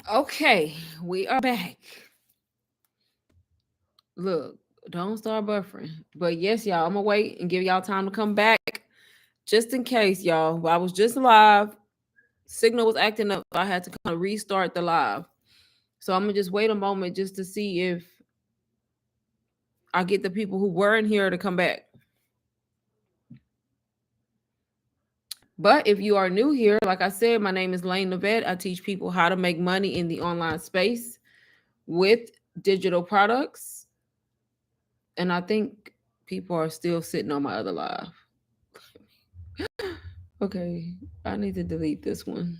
Okay, we are back. Look, don't start buffering. But yes, y'all, I'm gonna wait and give y'all time to come back just in case, y'all. Well, I was just live. Signal was acting up, so I had to kind of restart the live. So I'm gonna just wait a moment just to see if I get the people who weren't here to come back. But if you are new here, like I said, my name is Lane Nevette. I teach people how to make money in the online space with digital products. And I think people are still sitting on my other live. Okay, I need to delete this one.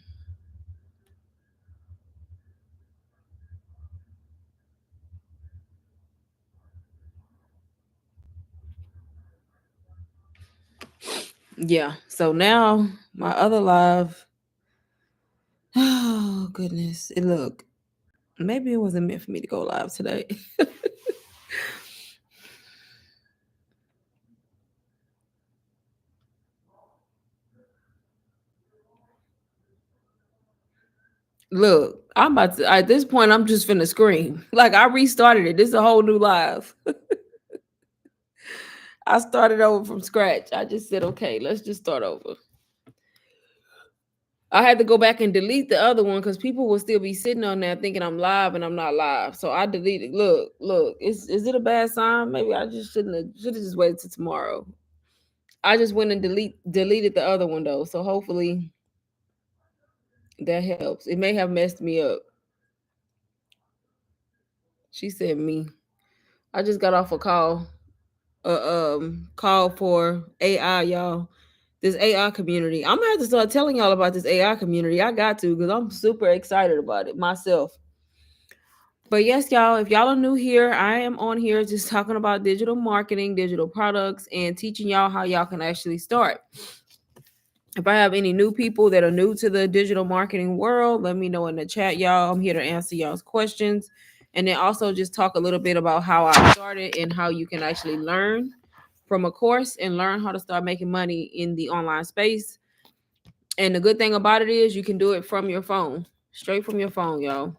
Yeah, so now my other live. Oh, goodness. It look, maybe it wasn't meant for me to go live today. Look, I'm about to, at this point, I'm just finna scream. Like, I restarted it. This is a whole new live. I started over from scratch. I just said, okay, let's just start over. I had to go back and delete the other one because people will still be sitting on there thinking I'm live and I'm not live. So I deleted. Look, is it a bad sign? Maybe I just should have just waited till tomorrow. I just went and deleted the other one though. So hopefully that helps. It may have messed me up. She said me. I just got off a call. Call for AI, y'all. This AI community. I'm gonna have to start telling y'all about this AI community. I got to because I'm super excited about it myself. But yes, y'all, if y'all are new here, I am on here just talking about digital marketing, digital products, and teaching y'all how y'all can actually start. If I have any new people that are new to the digital marketing world, let me know in the chat, y'all. I'm here to answer y'all's questions. And then also just talk a little bit about how I started and how you can actually learn from a course and learn how to start making money in the online space. And the good thing about it is you can do it from your phone, straight from your phone, y'all.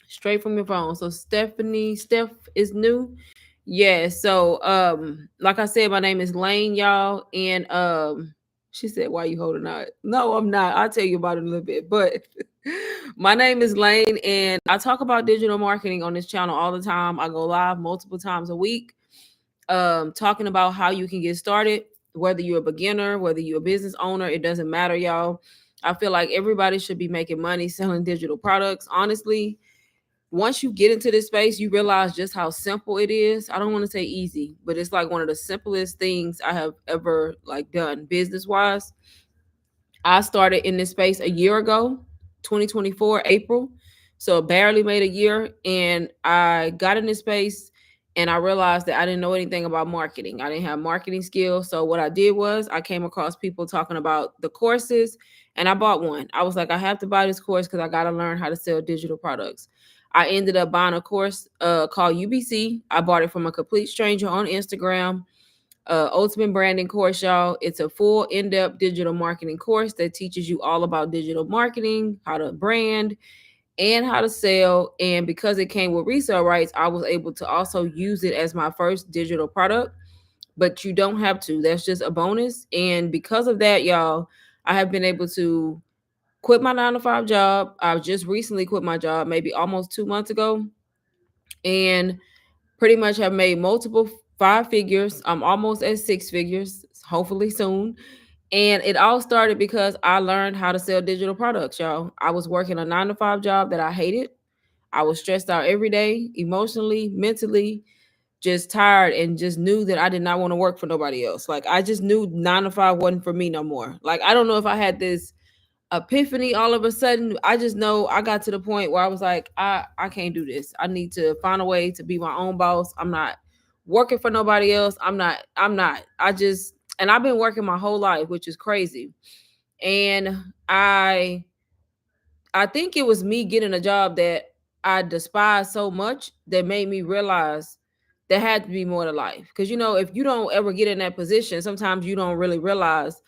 Straight from your phone. So Steph is new. Yeah, so like I said, my name is Lane, y'all. And she said, why you holding out? No, I'm not. I'll tell you about it in a little bit. But my name is Lane and I talk about digital marketing on this channel all the time. I go live multiple times a week, talking about how you can get started, whether you're a beginner, whether you're a business owner, it doesn't matter, y'all. I feel like everybody should be making money selling digital products. Honestly, once you get into this space, you realize just how simple it is. I don't want to say easy, but it's like one of the simplest things I have ever like done business wise. I started in this space a year ago, 2024 April. So barely made a year and I got in this space and I realized that I didn't know anything about marketing. I didn't have marketing skills. So what I did was I came across people talking about the courses and I bought one. I was like, I have to buy this course because I got to learn how to sell digital products. I ended up buying a course called UBC. I bought it from a complete stranger on Instagram. Ultimate Branding course, y'all. It's a full in-depth digital marketing course that teaches you all about digital marketing, how to brand, and how to sell. And because it came with resale rights, I was able to also use it as my first digital product. But you don't have to. That's just a bonus. And because of that, y'all, I have been able to quit my 9 to 5 job. I just recently quit my job, maybe almost 2 months ago, and pretty much have made multiple five figures. I'm almost at six figures, hopefully soon. And it all started because I learned how to sell digital products, y'all. I was working a 9 to 5 job that I hated. I was stressed out every day, emotionally, mentally, just tired, and just knew that I did not want to work for nobody else. Like, I just knew 9 to 5 wasn't for me no more. Like, I don't know if I had this epiphany all of a sudden. I just know I got to the point where I was like, I can't do this. I need to find a way to be my own boss. I'm not working for nobody else. I'm not. I just, and I've been working my whole life, which is crazy. And I think it was me getting a job that I despise so much that made me realize there had to be more to life. Because if you don't ever get in that position, sometimes you don't really realize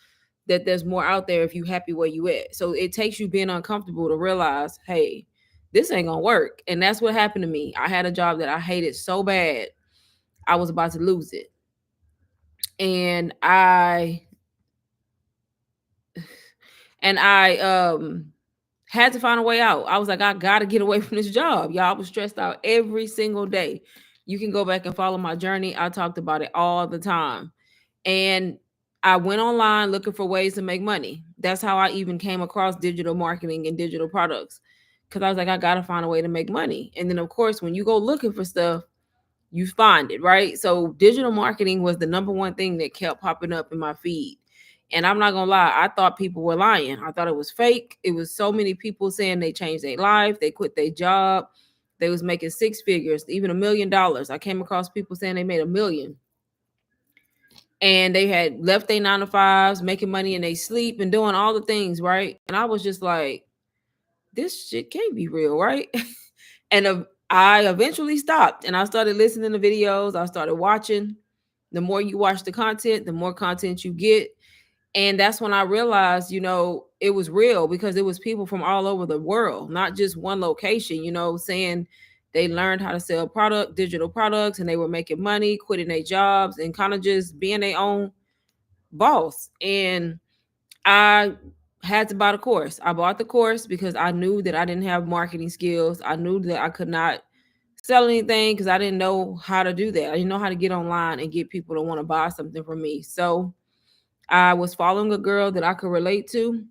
that there's more out there if you happy where you at. So it takes you being uncomfortable to realize, hey, this ain't gonna work. And that's what happened to me. I had a job that I hated so bad, I was about to lose it. And I had to find a way out. I was like, I gotta get away from this job. Y'all, I was stressed out every single day. You can go back and follow my journey. I talked about it all the time. And I went online looking for ways to make money. That's how I even came across digital marketing and digital products. Cause I was like, I gotta find a way to make money. And then of course, when you go looking for stuff, you find it, right? So digital marketing was the number one thing that kept popping up in my feed. And I'm not gonna lie, I thought people were lying. I thought it was fake. It was so many people saying they changed their life, they quit their job, they was making six figures, even $1 million. I came across people saying they made $1 million. And they had left their 9 to 5s, making money in their sleep and doing all the things, right? And I was just like, this shit can't be real, right? And I eventually stopped and I started listening to videos. I started watching. The more you watch the content, the more content you get. And that's when I realized, it was real because it was people from all over the world, not just one location, saying they learned how to sell digital products, and they were making money, quitting their jobs, and kind of just being their own boss. And I had to buy the course. I bought the course because I knew that I didn't have marketing skills. I knew that I could not sell anything because I didn't know how to do that. I didn't know how to get online and get people to want to buy something from me. So I was following a girl that I could relate to.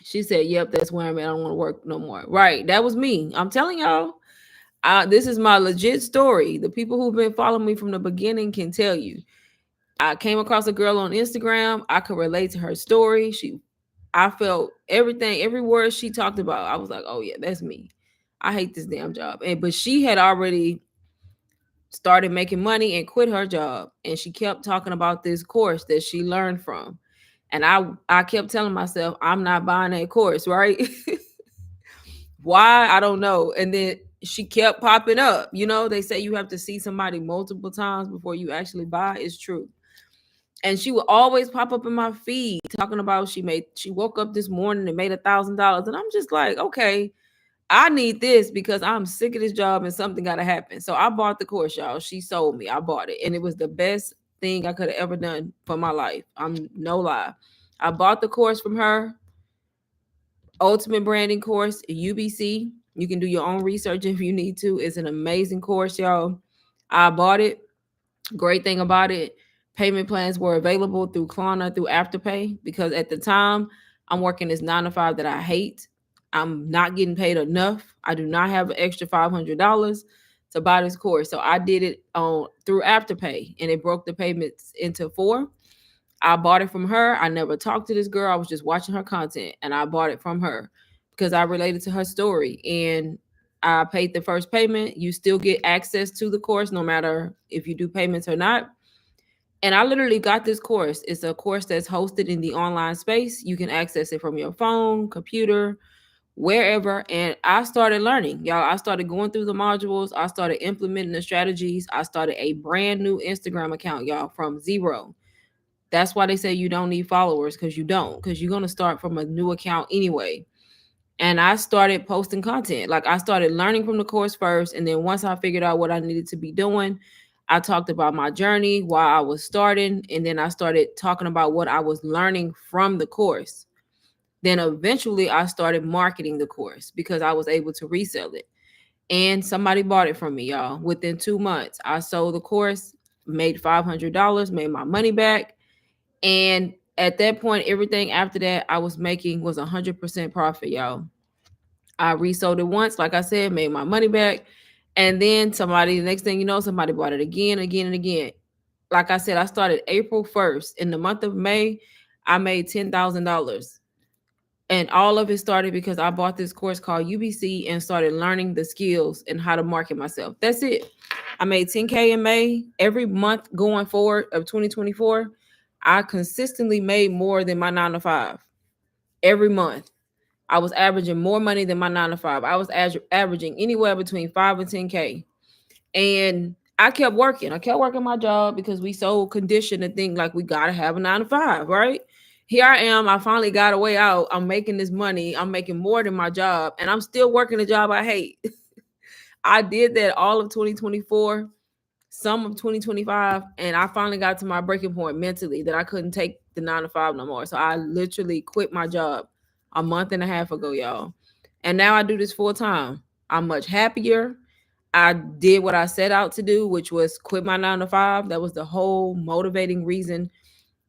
She said, yep, that's where I'm at. I don't want to work no more. Right. That was me. I'm telling y'all, this is my legit story. The people who've been following me from the beginning can tell you. I came across a girl on Instagram. I could relate to her story. I felt everything, every word she talked about. I was like, oh yeah, that's me. I hate this damn job. But she had already started making money and quit her job. And she kept talking about this course that she learned from. And I kept telling myself, I'm not buying that course, right? Why? I don't know. And then she kept popping up. They say you have to see somebody multiple times before you actually buy. It's true. And she would always pop up in my feed talking about she woke up this morning and made $1,000. And I'm just like, okay, I need this because I'm sick of this job and something got to happen. So I bought the course, y'all. She sold me. I bought it. And it was the best thing I could have ever done for my life. I'm no lie. I bought the course from her. Ultimate Branding Course, UBC. You can do your own research if you need to. It's an amazing course, y'all. I bought it. Great thing about it, payment plans were available through Klarna, through Afterpay, because at the time I'm working this 9 to 5 that I hate. I'm not getting paid enough. I do not have an extra $500 to buy this course. So I did it through Afterpay, and it broke the payments into 4. I bought it from her. I never talked to this girl. I was just watching her content, and I bought it from her because I related to her story. And I paid the first payment. You still get access to the course no matter if you do payments or not. And I literally got this course. It's a course that's hosted in the online space. You can access it from your phone, computer, wherever. And I started learning, y'all. I started going through the modules. I started implementing the strategies. I started a brand new Instagram account, y'all, from zero. That's why they say you don't need followers, because you don't, because you're going to start from a new account anyway. And I started posting content. Like, I started learning from the course first. And then once I figured out what I needed to be doing, I talked about my journey while I was starting. And then I started talking about what I was learning from the course. Then eventually I started marketing the course because I was able to resell it. And somebody bought it from me, y'all. Within 2 months, I sold the course, made $500, made my money back. And at that point, everything after that I was making was 100% profit, y'all. I resold it once, like I said, made my money back. And then the next thing you know, somebody bought it again, and again. Like I said, I started April 1st. In the month of May, I made $10,000. And all of it started because I bought this course called UBC and started learning the skills and how to market myself. That's it. I made 10K in May. Every month going forward of 2024, I consistently made more than my 9 to 5 every month. I was averaging more money than my 9 to 5. I was averaging anywhere between 5 and 10K. And I kept working. I kept working my job because we so conditioned to think like we got to have a 9 to 5, right? here I am. I finally got a way out. I'm making this money. I'm making more than my job, and I'm still working a job I hate. I did that all of 2024, some of 2025, and I finally got to my breaking point mentally that I couldn't take the 9 to 5 no more. So I literally quit my job a month and a half ago, y'all. And now I do this full time. I'm much happier. I did what I set out to do, which was quit my 9 to 5. That was the whole motivating reason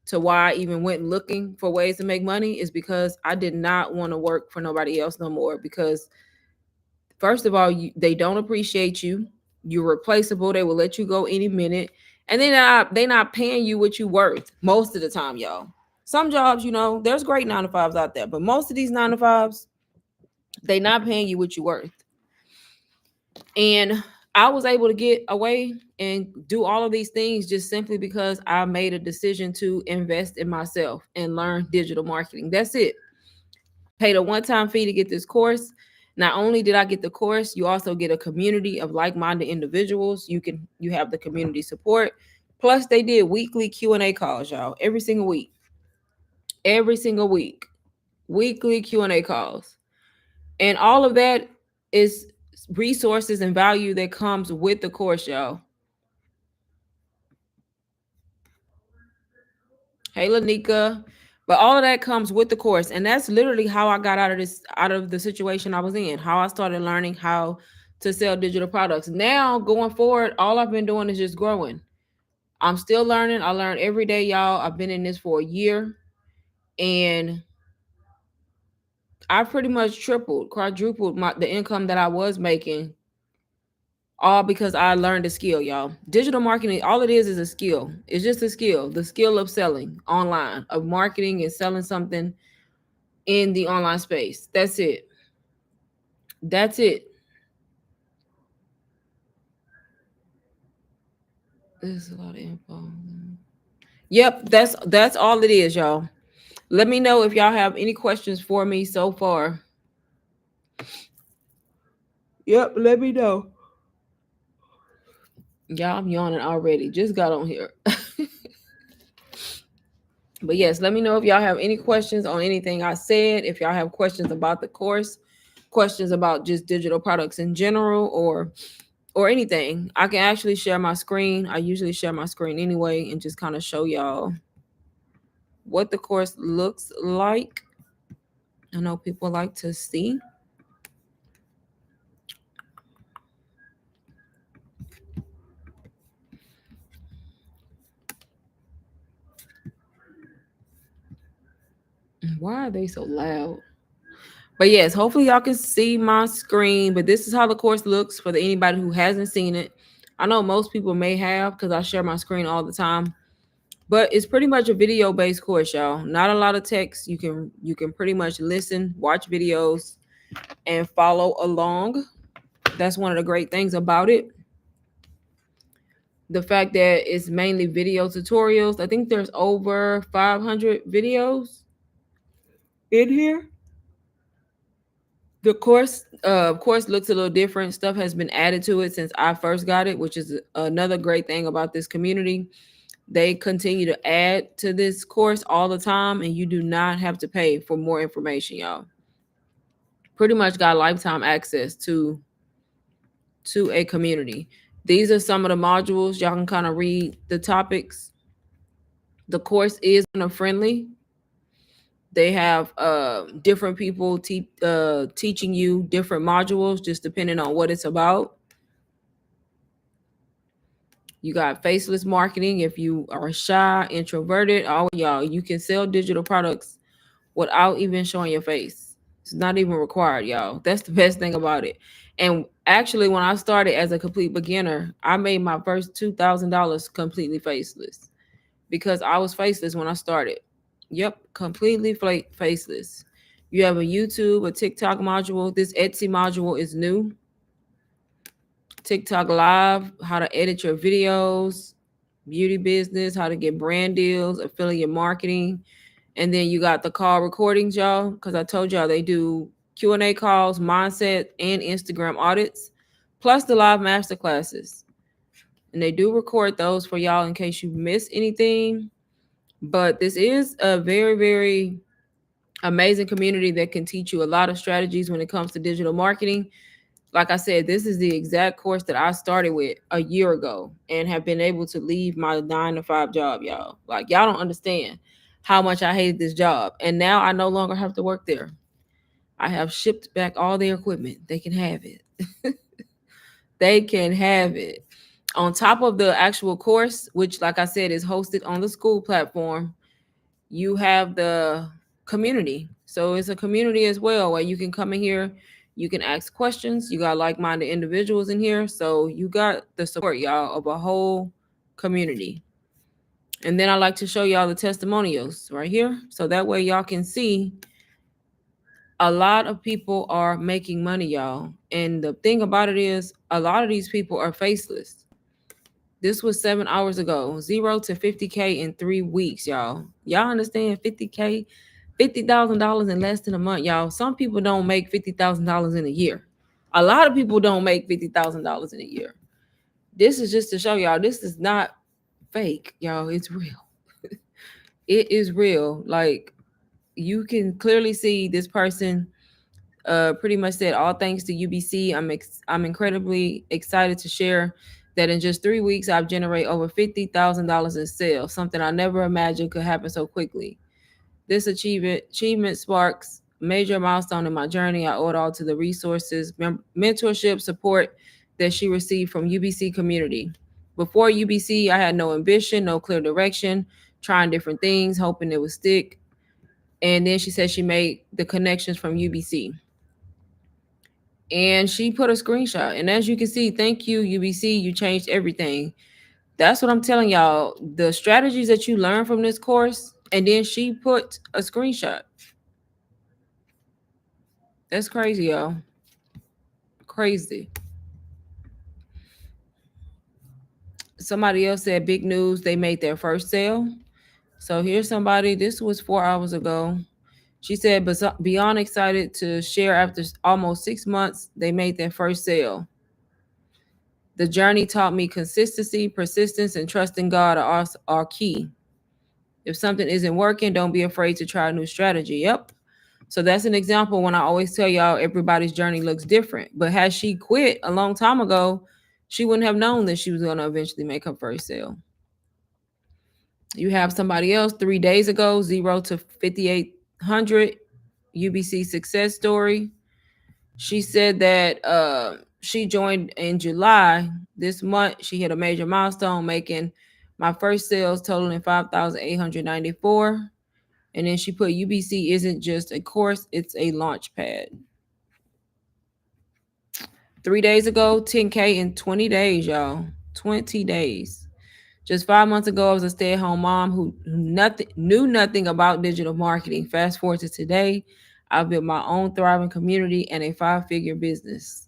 to why I even went looking for ways to make money, is because I did not want to work for nobody else no more. Because first of all, they don't appreciate you. You're replaceable. They will let you go any minute, and they not paying you what you worth most of the time, y'all. Some jobs, there's great 9 to 5s out there, but most of these 9 to 5s, they not paying you what you worth. And I was able to get away and do all of these things just simply because I made a decision to invest in myself and learn digital marketing. That's it. Paid a one-time fee to get this course. Not only did I get the course, you also get a community of like-minded individuals. You have the community support. Plus, they did weekly Q&A calls, y'all, every single week. Every single week. Weekly Q&A calls. And all of that is resources and value that comes with the course, y'all. Hey, Lanika. But all of that comes with the course. And that's literally how I got out of the situation I was in, how I started learning how to sell digital products. Now, going forward, all I've been doing is just growing. I'm still learning. I learn every day, y'all. I've been in this for a year, and I pretty much quadrupled the income that I was making, all because I learned a skill, y'all. Digital marketing, all it is a skill. It's just a skill, the skill of selling online, of marketing and selling something in the online space. That's it. That's it. There's a lot of info. Yep, that's all it is, y'all. Let me know if y'all have any questions for me so far. Yep, let me know. Y'all, I'm yawning already. Just got on here. But yes, let me know if y'all have any questions on anything I said. If y'all have questions about the course, questions about just digital products in general, or anything, I can actually share my screen. I usually share my screen anyway and just kind of show y'all what the course looks like. I know people like to see. Why are they so loud? But yes, hopefully y'all can see my screen. But this is how the course looks for anybody who hasn't seen it. I know most people may have, because I share my screen all the time. But it's pretty much a video-based course, y'all. Not a lot of text. You can pretty much listen, watch videos, and follow along. That's one of the great things about it. The fact that it's mainly video tutorials. I think there's over 500 videos in here. The course, of course, looks a little different. Stuff has been added to it since I first got it, which is another great thing about this community. They continue to add to this course all the time, and you do not have to pay for more information, y'all. Pretty much got lifetime access to a community. These are some of the modules. Y'all can kind of read the topics. The course is friendly. They have different people teaching you different modules, just depending on what it's about. You got faceless marketing. If you are shy, introverted, all y'all, you can sell digital products without even showing your face. It's not even required, y'all. That's the best thing about it. And actually, when I started as a complete beginner, I made my first $2,000 completely faceless, because I was faceless when I started. Yep, completely faceless. You have a YouTube, a TikTok module. This Etsy module is new. TikTok Live, how to edit your videos, beauty business, how to get brand deals, affiliate marketing. And then you got the call recordings, y'all, because I told y'all they do Q&A calls, mindset, and Instagram audits, plus the live masterclasses. And they do record those for y'all in case you miss anything. But this is a very, very amazing community that can teach you a lot of strategies when it comes to digital marketing. Like I said, this is the exact course that I started with a year ago and have been able to leave my 9 to 5 job, y'all. Like, y'all don't understand how much I hated this job. And now I no longer have to work there. I have shipped back all their equipment. They can have it. They can have it. On top of the actual course, which, like I said, is hosted on the school platform, you have the community. So it's a community as well where you can come in here, you can ask questions. You got like-minded individuals in here. So you got the support, y'all, of a whole community. And then I like to show y'all the testimonials right here. So that way y'all can see a lot of people are making money, y'all. And the thing about it is a lot of these people are faceless. This was 7 hours ago. 0 to 50K in 3 weeks, y'all. Y'all understand 50K, $50,000 in less than a month, y'all. Some people don't make $50,000 in a year. A lot of people don't make $50,000 in a year. This is just to show y'all this is not fake, y'all. It's real. It is real. Like, you can clearly see this person pretty much said, all thanks to UBC. I'm incredibly excited to share that in just 3 weeks I've generated over $50,000 in sales, something I never imagined could happen so quickly. This achievement sparks major milestone in my journey. I owe it all to the resources, mentorship, support that she received from UBC community. Before UBC, I had no ambition, no clear direction, trying different things, hoping it would stick. And then she said she made the connections from UBC. And she put a screenshot. And as you can see, thank you, UBC. You changed everything. That's what I'm telling y'all. The strategies that you learn from this course, and then she put a screenshot. That's crazy, y'all. Crazy. Somebody else said big news. They made their first sale. So here's somebody. This was 4 hours ago. She said, beyond excited to share after almost 6 months, they made their first sale. The journey taught me consistency, persistence, and trust in God are key. If something isn't working, don't be afraid to try a new strategy. Yep. So that's an example when I always tell y'all everybody's journey looks different. But had she quit a long time ago, she wouldn't have known that she was going to eventually make her first sale. You have somebody else 3 days ago, 0 to 5,800 UBC success story. She said that she joined in July. This month, she hit a major milestone, making my first sales totaling 5,894. And then she put UBC isn't just a course, it's a launch pad. 3 days ago, 10K in 20 days, y'all. 20 days. Just 5 months ago, I was a stay-at-home mom who knew nothing about digital marketing. Fast forward to today, I've built my own thriving community and a 5-figure business.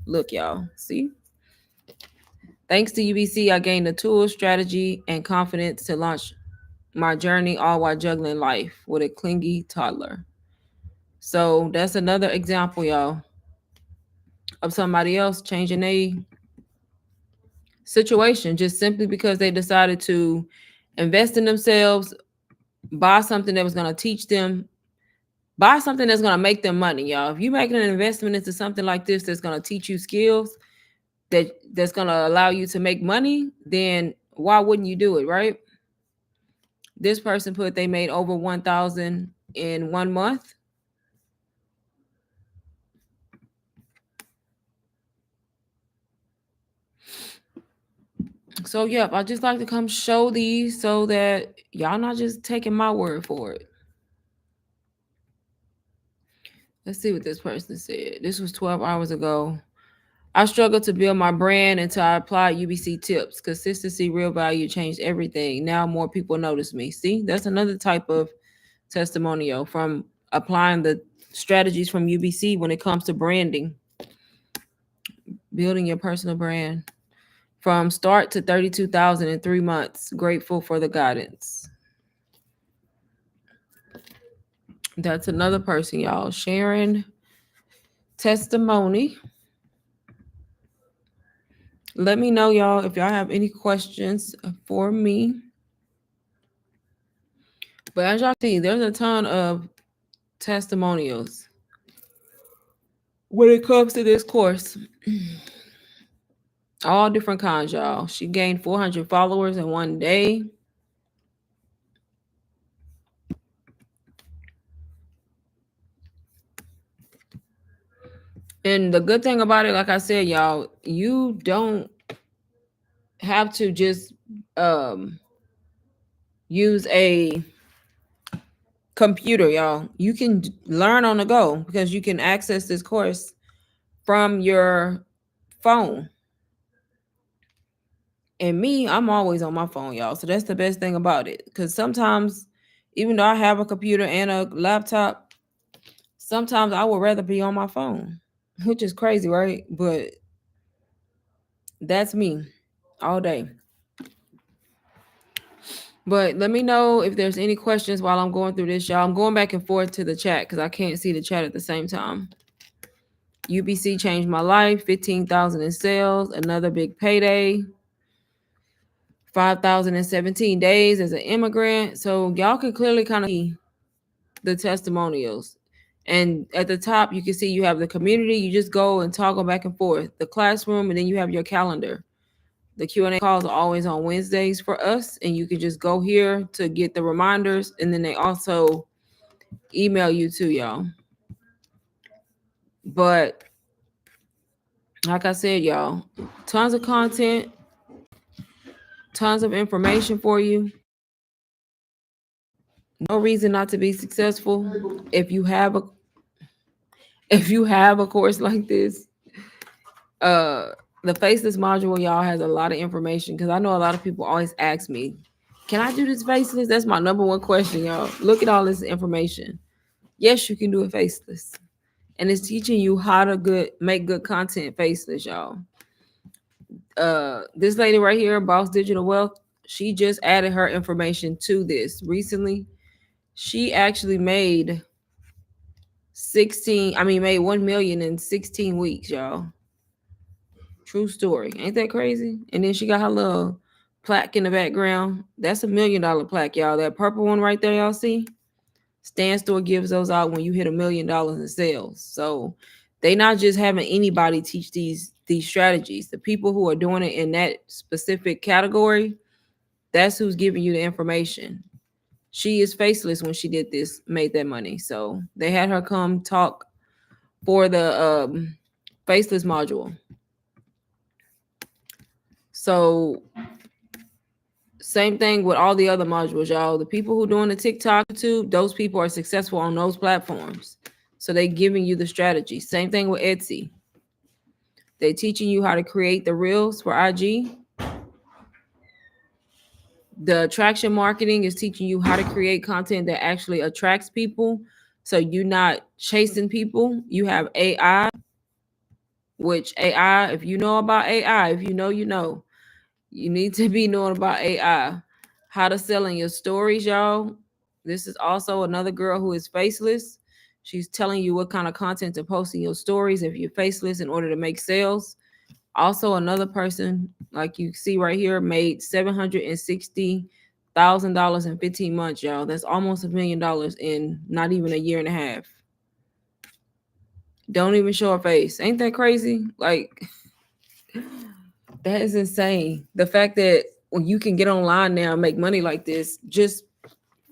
Look, y'all, see? Thanks to UBC, I gained the tools, strategy, and confidence to launch my journey, all while juggling life with a clingy toddler. So that's another example, y'all, of somebody else changing a situation just simply because they decided to invest in themselves, buy something that was going to teach them, buy something that's going to make them money, y'all. If you're making an investment into something like this that's going to teach you skills that's going to allow you to make money, then why wouldn't you do it, right? This person put they made over 1,000 in 1 month. So, yep, I just like to come show these so that y'all not just taking my word for it. Let's see what this person said. This was 12 hours ago. I struggled to build my brand until I applied UBC tips. Consistency, real value changed everything. Now more people notice me. See, that's another type of testimonial from applying the strategies from UBC when it comes to branding, building your personal brand. From start to 32,000 in 3 months. Grateful for the guidance. That's another person, y'all, sharing testimony. Let me know, y'all, if y'all have any questions for me. But as y'all see, there's a ton of testimonials when it comes to this course. All different kinds, y'all. She gained 400 followers in one day. And the good thing about it, like I said, y'all, you don't have to just use a computer, y'all. You can learn on the go because you can access this course from your phone. And me, I'm always on my phone, y'all. So that's the best thing about it. Because sometimes, even though I have a computer and a laptop, sometimes I would rather be on my phone, which is crazy, right? But that's me all day. But let me know if there's any questions while I'm going through this, y'all. I'm going back and forth to the chat because I can't see the chat at the same time. UBC changed my life. 15,000 in sales. Another big payday. 5,017 days as an immigrant. So y'all can clearly kind of see the testimonials. And at the top, you can see you have the community. You just go and toggle back and forth. The classroom, and then you have your calendar. The Q&A calls are always on Wednesdays for us, and you can just go here to get the reminders, and then they also email you too, y'all. But like I said, y'all, tons of content, tons of information for you. No reason not to be successful. If you have a course like this, the faceless module, y'all, has a lot of information because I know a lot of people always ask me, can I do this faceless? That's my number one question, y'all. Look at all this information. Yes, you can do it faceless. And it's teaching you how to make good content faceless, y'all. This lady right here, Boss Digital Wealth, she just added her information to this recently. She actually made 1 million in 16 weeks, y'all. True story. Ain't that crazy? And then she got her little plaque in the background. That's $1 million plaque, y'all. That purple one right there, y'all see? Stan Store gives those out when you hit $1 million in sales. So they not just having anybody teach these strategies. The people who are doing it in that specific category, that's who's giving you the information. She is faceless when she did this, made that money. So they had her come talk for the faceless module. So same thing with all the other modules, y'all. The people who doing the TikTok, YouTube, those people are successful on those platforms. So they giving you the strategy. Same thing with Etsy. They teaching you how to create the reels for IG. The attraction marketing is teaching you how to create content that actually attracts people. So you're not chasing people. You have AI, which AI, if you know about AI, if you know, you know. You need to be knowing about AI. How to sell in your stories, y'all. This is also another girl who is faceless. She's telling you what kind of content to post in your stories if you're faceless in order to make sales. Also, another person, like you see right here, made $760,000 in 15 months, y'all. That's almost $1 million in not even a year and a half. Don't even show her face. Ain't that crazy? Like, that is insane. The fact that when you can get online now and make money like this just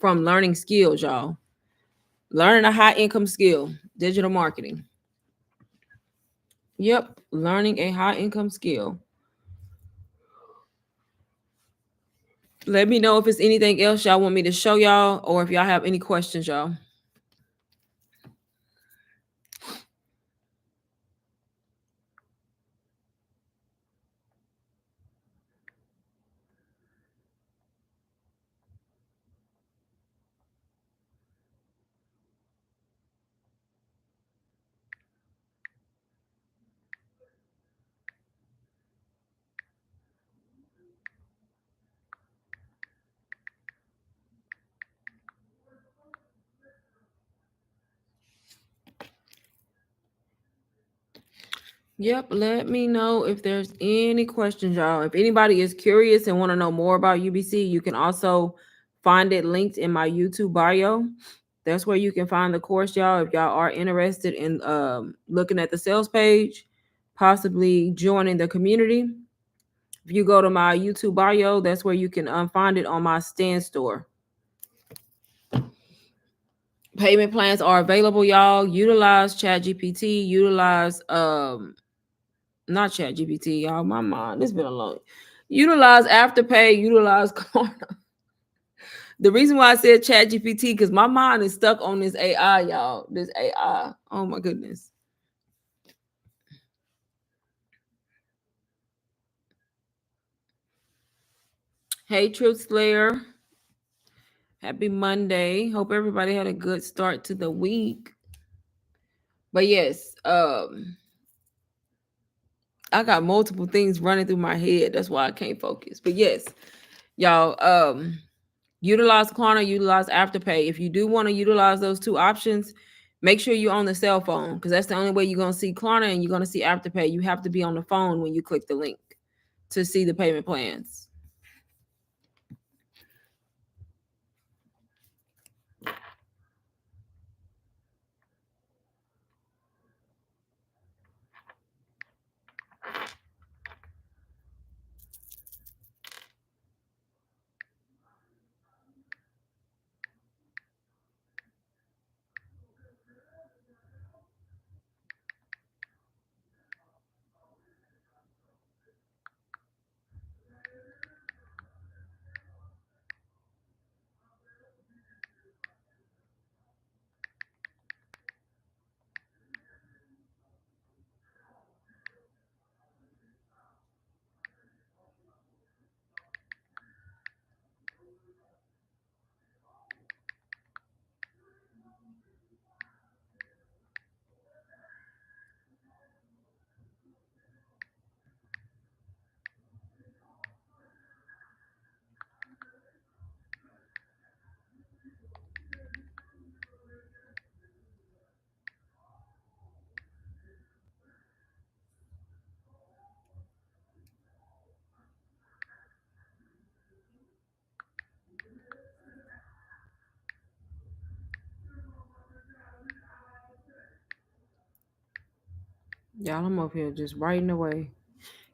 from learning skills, y'all. Learning a high income skill, digital marketing. Yep, learning a high income skill. Let me know if it's anything else y'all want me to show y'all or if y'all have any questions, y'all. Yep, let me know if there's any questions, y'all. If anybody is curious and want to know more about UBC, you can also find it linked in my YouTube bio. That's where you can find the course, y'all. If y'all are interested in looking at the sales page, possibly joining the community. If you go to my YouTube bio, that's where you can find it on my Stand store. Payment plans are available, y'all. Utilize ChatGPT. Utilize not ChatGPT, y'all. My mind, it's been a long. Utilize Afterpay. Utilize Klarna. The reason why I said ChatGPT because my mind is stuck on this AI, y'all. This AI. Oh my goodness. Hey, Truth Slayer. Happy Monday. Hope everybody had a good start to the week. But yes, I got multiple things running through my head. That's why I can't focus. But yes, y'all, utilize Klarna, utilize Afterpay. If you do want to utilize those two options, make sure you're on the cell phone because that's the only way you're going to see Klarna and you're going to see Afterpay. You have to be on the phone when you click the link to see the payment plans. Y'all, I'm up here just writing away.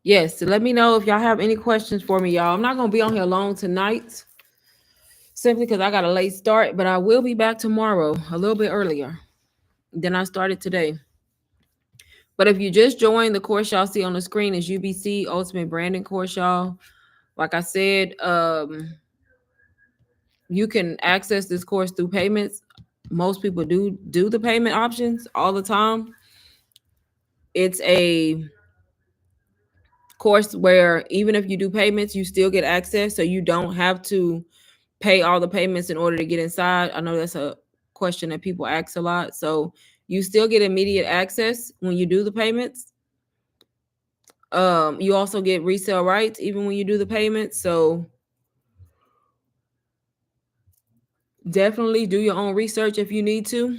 Yes, so let me know if y'all have any questions for me, y'all. I'm not going to be on here long tonight simply because I got a late start, but I will be back tomorrow a little bit earlier than I started today. But if you just joined, the course y'all see on the screen is UBC Ultimate Branding Course, y'all. Like I said, you can access this course through payments. Most people do the payment options all the time. It's a course where even if you do payments, you still get access, so you don't have to pay all the payments in order to get inside. I know that's a question that people ask a lot. So you still get immediate access when you do the payments. You also get resale rights even when you do the payments. So definitely do your own research if you need to.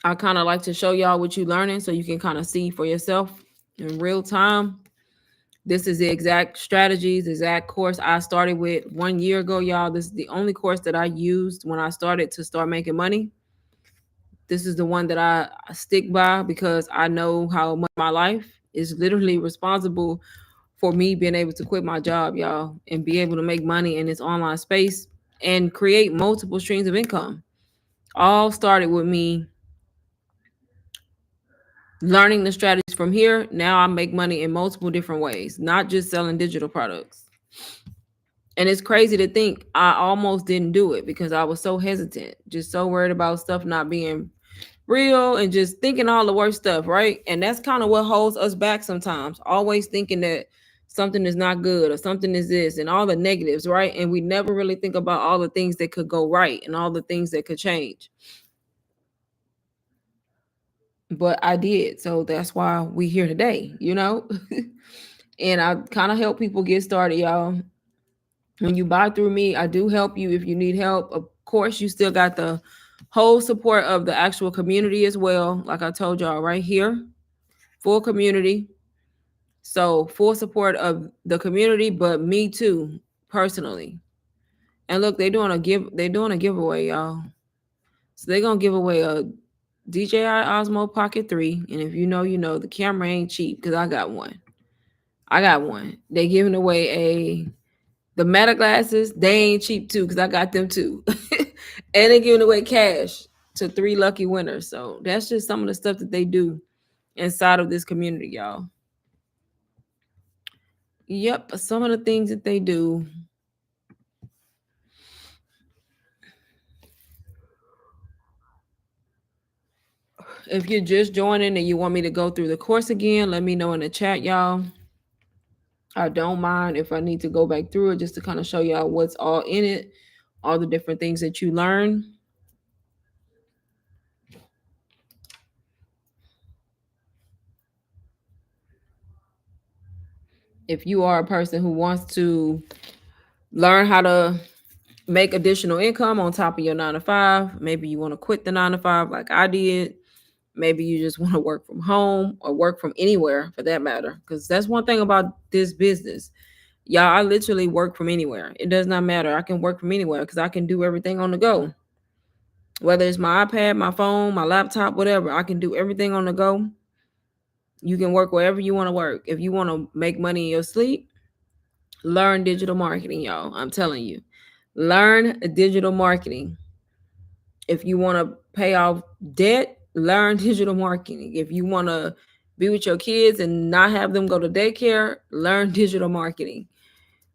I kind of like to show y'all what you're learning so you can kind of see for yourself in real time. This is the exact strategies, the exact course I started with 1 year ago, y'all. This is the only course that I used when I started to start making money. This is the one that I stick by because I know how much my life is literally responsible for me being able to quit my job, y'all, and be able to make money in this online space and create multiple streams of income. All started with me learning the strategies from here. Now I make money in multiple different ways, not just selling digital products. And it's crazy to think I almost didn't do it because I was so hesitant, just so worried about stuff not being real and just thinking all the worst stuff, right? And that's kind of what holds us back sometimes, always thinking that something is not good or something is this and all the negatives, right? And we never really think about all the things that could go right and all the things that could change. But I did. So that's why we here today. And I kind of help people get started, y'all. When you buy through me, I do help you if you need help. Of course, you still got the whole support of the actual community as well. Like I told y'all right here, full community. So full support of the community, but me too, personally. And look, they're doing a giveaway, y'all. So they're gonna give away a DJI Osmo Pocket 3. And if you know, you know the camera ain't cheap because I got one. I got one. They giving away the Meta glasses, they ain't cheap too because I got them too. And they giving away cash to 3 lucky winners. So that's just some of the stuff that they do inside of this community, y'all. Yep, some of the things that they do. If you're just joining and you want me to go through the course again, let me know in the chat, y'all. I don't mind if I need to go back through it just to kind of show y'all what's all in it, all the different things that you learn. If you are a person who wants to learn how to make additional income on top of your 9 to 5, maybe you want to quit the 9 to 5 like I did. Maybe you just want to work from home or work from anywhere for that matter. Because that's one thing about this business. Y'all, I literally work from anywhere. It does not matter. I can work from anywhere because I can do everything on the go. Whether it's my iPad, my phone, my laptop, whatever, I can do everything on the go. You can work wherever you want to work. If you want to make money in your sleep, learn digital marketing, y'all. I'm telling you. Learn digital marketing. If you want to pay off debt, learn digital marketing. If you want to be with your kids and not have them go to daycare, learn digital marketing.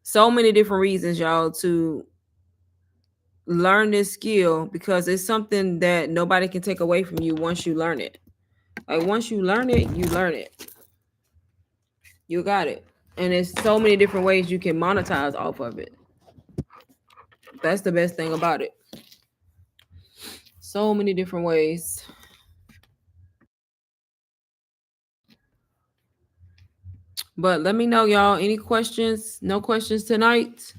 So many different reasons, y'all, to learn this skill because it's something that nobody can take away from you once you learn it. Like once you learn it, you learn it. You got it. And there's so many different ways you can monetize off of it. That's the best thing about it. So many different ways. But let me know, y'all. Any questions? No questions tonight?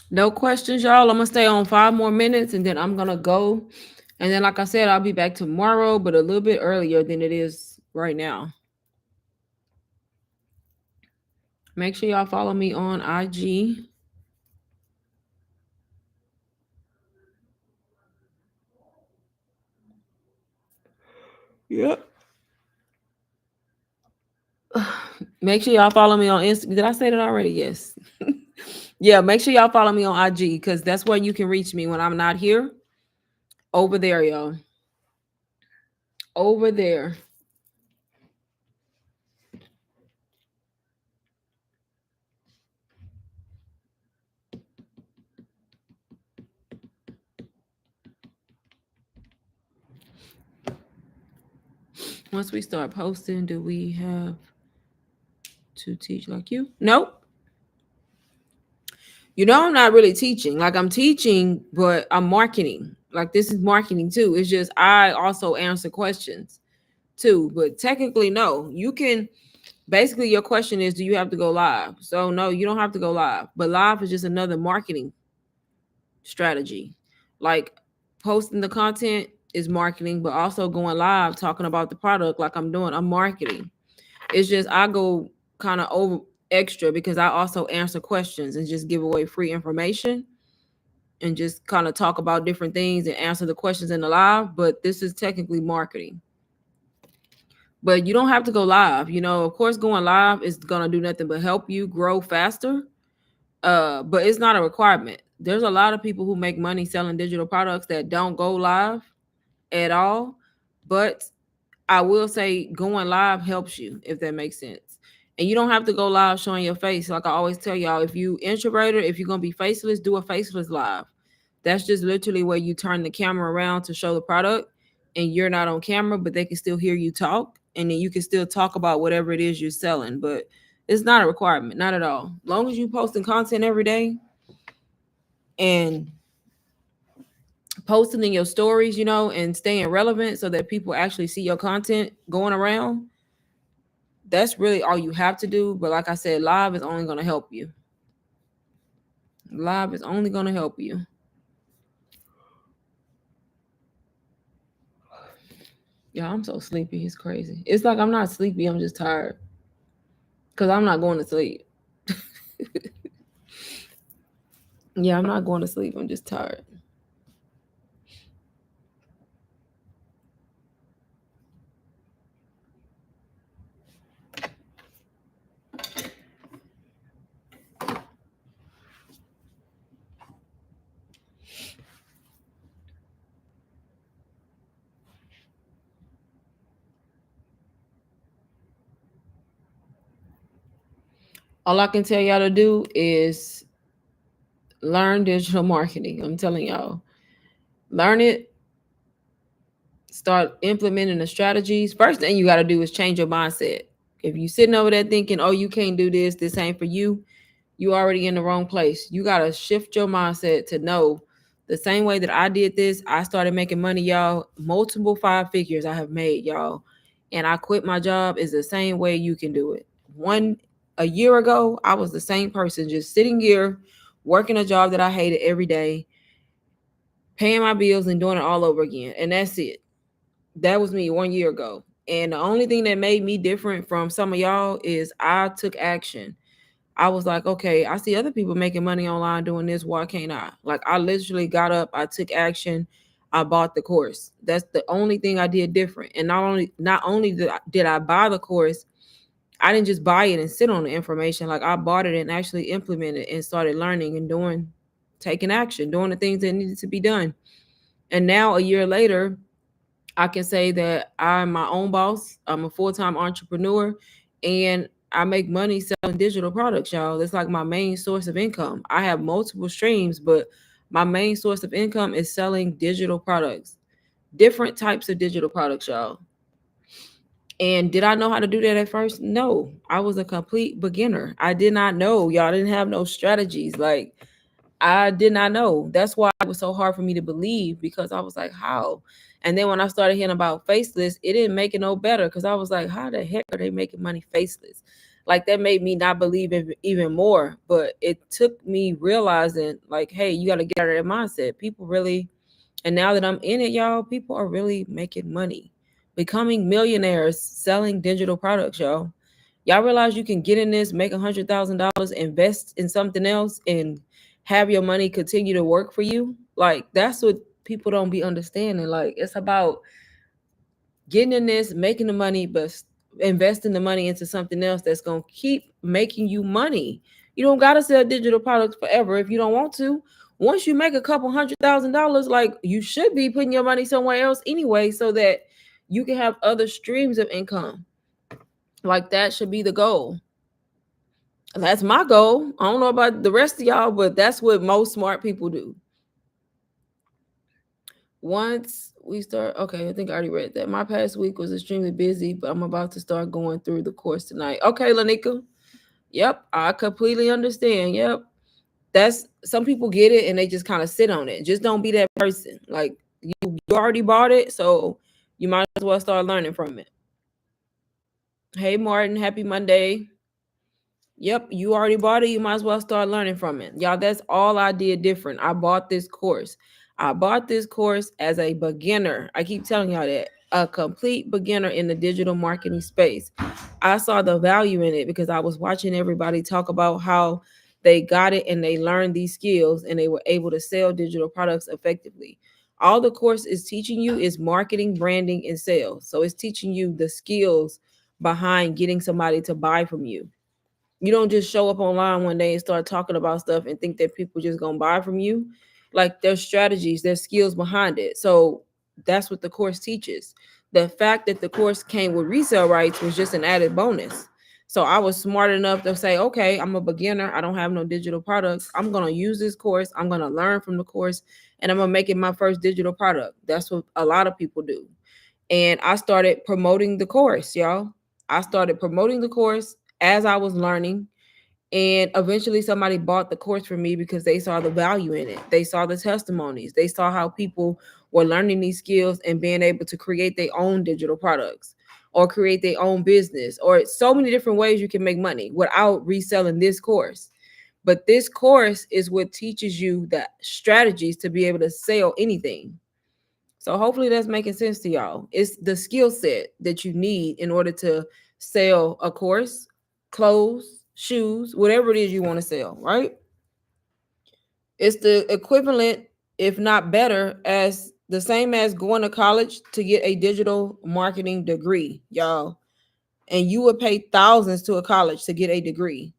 No questions, y'all. I'm gonna stay on 5 more minutes and then I'm gonna go. And then, like I said, I'll be back tomorrow, but a little bit earlier than it is right now. Make sure y'all follow me on IG. Yep. Make sure y'all follow me on Instagram. Did I say that already? Yes. Yeah, make sure y'all follow me on IG because that's where you can reach me when I'm not here. Over there, y'all. Over there. Once we start posting, do we have to teach like you? Nope. You know, I'm not really teaching. Like I'm teaching, but I'm marketing. Like this is marketing too. It's just I also answer questions too. But technically, no. You can basically your question is, do you have to go live? So no, you don't have to go live. But live is just another marketing strategy. Like posting the content is marketing, but also going live talking about the product like I'm doing. I'm marketing. It's just I go kind of over extra because I also answer questions and just give away free information and just kind of talk about different things and answer the questions in the live. But this is technically marketing. But you don't have to go live. You know, of course, going live is gonna do nothing but help you grow faster. But it's not a requirement. There's a lot of people who make money selling digital products that don't go live at all. But I will say going live helps you, if that makes sense. And you don't have to go live showing your face. Like I always tell y'all, if you introverted, if you're gonna be faceless, do a faceless live. That's just literally where you turn the camera around to show the product and you're not on camera, but they can still hear you talk. And then you can still talk about whatever it is you're selling. But it's not a requirement, not at all. Long as you posting content every day and posting in your stories, and staying relevant so that people actually see your content going around, that's really all you have to do. But like I said, live is only going to help you. Live is only going to help you. Yeah, I'm so sleepy. It's crazy. It's like I'm not sleepy. I'm just tired because I'm not going to sleep. Yeah, I'm not going to sleep. I'm just tired. All I can tell y'all to do is learn digital marketing. I'm telling y'all, learn it. Start implementing the strategies. First thing you got to do is change your mindset. If you sitting over there thinking, oh, you can't do this ain't for you, you already in the wrong place. You got to shift your mindset to know the same way that I did this. I started making money, y'all. Multiple 5 figures I have made, y'all. And I quit my job is the same way you can do it. A year ago, I was the same person, just sitting here, working a job that I hated every day, paying my bills and doing it all over again. And that's it. That was me 1 year ago. And the only thing that made me different from some of y'all is I took action. I was like, okay, I see other people making money online doing this. Why can't I? Like, I literally got up, I took action, I bought the course. That's the only thing I did different. And not only did I buy the course, I didn't just buy it and sit on the information. Like, I bought it and actually implemented and started learning and taking action, doing the things that needed to be done. And now, a year later, I can say that I'm my own boss. I'm a full-time entrepreneur and I make money selling digital products, y'all. It's like my main source of income. I have multiple streams, but my main source of income is selling digital products, different types of digital products, y'all. And did I know how to do that at first? No, I was a complete beginner. I did not know. Y'all didn't have no strategies. Like, I did not know. That's why it was so hard for me to believe, because I was like, how? And then when I started hearing about faceless, it didn't make it no better, because I was like, how the heck are they making money faceless? Like, that made me not believe it even more. But it took me realizing, like, hey, you got to get out of that mindset. People really, and now that I'm in it, y'all, people are really making money, becoming millionaires selling digital products, y'all. Y'all realize you can get in this, make $100,000, invest in something else, and have your money continue to work for you? Like, that's what people don't be understanding. Like, it's about getting in this, making the money, but investing the money into something else that's going to keep making you money. You don't got to sell digital products forever if you don't want to. Once you make a couple $100,000, like, you should be putting your money somewhere else anyway, so that you can have other streams of income. Like, that should be the goal. That's my goal. I don't know about the rest of y'all, but that's what most smart people do. Once we start, okay, I think I already read that. My past week was extremely busy, but I'm about to start going through the course tonight. Okay, Lanika. Yep, I completely understand. Yep. That's, some people get it and they just kind of sit on it. Just don't be that person. Like, you already bought it, so you might as well start learning from it. Hey Martin, happy Monday. Yep, you already bought it. You might as well start learning from it. Y'all, that's all I did different. I bought this course. I bought this course as a beginner. I keep telling y'all that. A complete beginner in the digital marketing space. I saw the value in it because I was watching everybody talk about how they got it and they learned these skills and they were able to sell digital products effectively. All the course is teaching you is marketing, branding, and sales. So it's teaching you the skills behind getting somebody to buy from you. You don't just show up online one day and start talking about stuff and think that people just gonna buy from you. Like, there's strategies, there's skills behind it. So that's what the course teaches. The fact that the course came with resale rights was just an added bonus. So I was smart enough to say, okay, I'm a beginner. I don't have no digital products. I'm going to use this course. I'm going to learn from the course and I'm going to make it my first digital product. That's what a lot of people do. And I started promoting the course, y'all. I started promoting the course as I was learning. And eventually somebody bought the course from me because they saw the value in it. They saw the testimonies. They saw how people were learning these skills and being able to create their own digital products or create their own business, or so many different ways you can make money without reselling this course. But this course is what teaches you the strategies to be able to sell anything. So hopefully that's making sense to y'all. It's the skill set that you need in order to sell a course, clothes, shoes, whatever it is you want to sell, right? It's the equivalent, if not better, as the same as going to college to get a digital marketing degree, y'all. And you would pay thousands to a college to get a degree.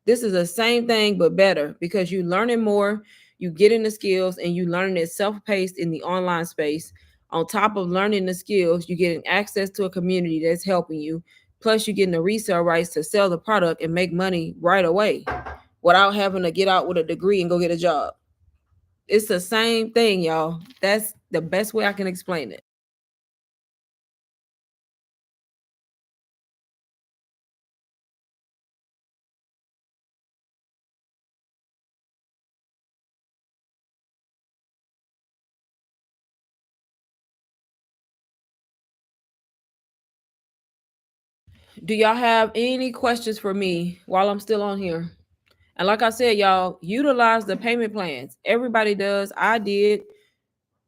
This is the same thing but better because you learning more, you getting the skills, and you learning it self-paced in the online space. On top of learning the skills, you're getting access to a community that's helping you. Plus, you're getting the resale rights to sell the product and make money right away without having to get out with a degree and go get a job. It's the same thing, y'all. That's the best way I can explain it. Do y'all have any questions for me while I'm still on here? And like I said, y'all, utilize the payment plans. Everybody does. I did.